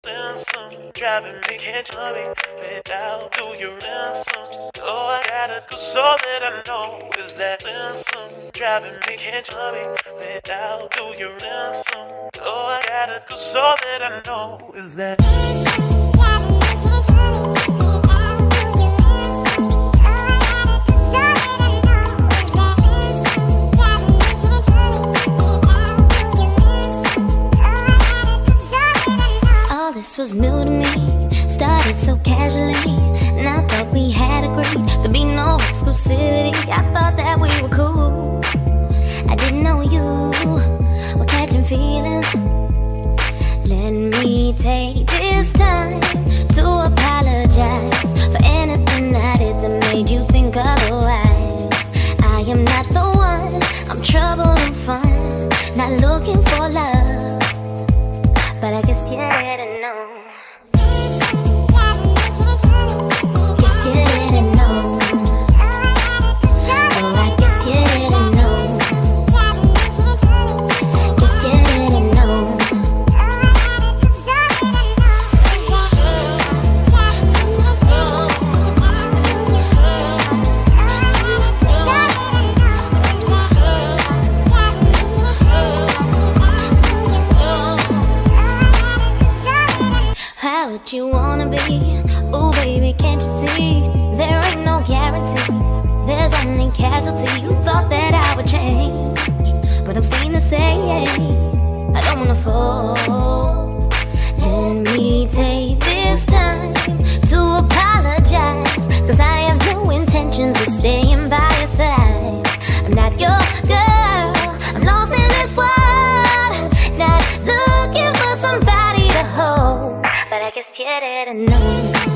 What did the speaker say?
Ransom, driving me, can't you me? Without do your ransom. Oh, I gotta do so that I know is that ransom, driving me, can't you me? Without do your ransom. Oh, I gotta do so that I know is that. This was new to me, started so casually, and I thought we had agreed there'd be no exclusivity. I thought that we were cool. I didn't know you were catching feelings. Let me take this time to apologize for anything I did that made you think otherwise. I am not the one, I'm trouble and fun, not looking for love, but I guess you didn't know. Guess you didn't know. Oh, I guess you didn't know. Guess you didn't know. How would you wanna be? Ooh, baby, can't you see? There ain't no guarantee, there's only casualty. You thought that I would change, but I'm staying the same. I don't wanna fall. Let me take this time to apologize, cause I have no intentions of staying by your side. I'm not your girl, I'm lost in this world, not looking for somebody to hold, but I guess you didn't know.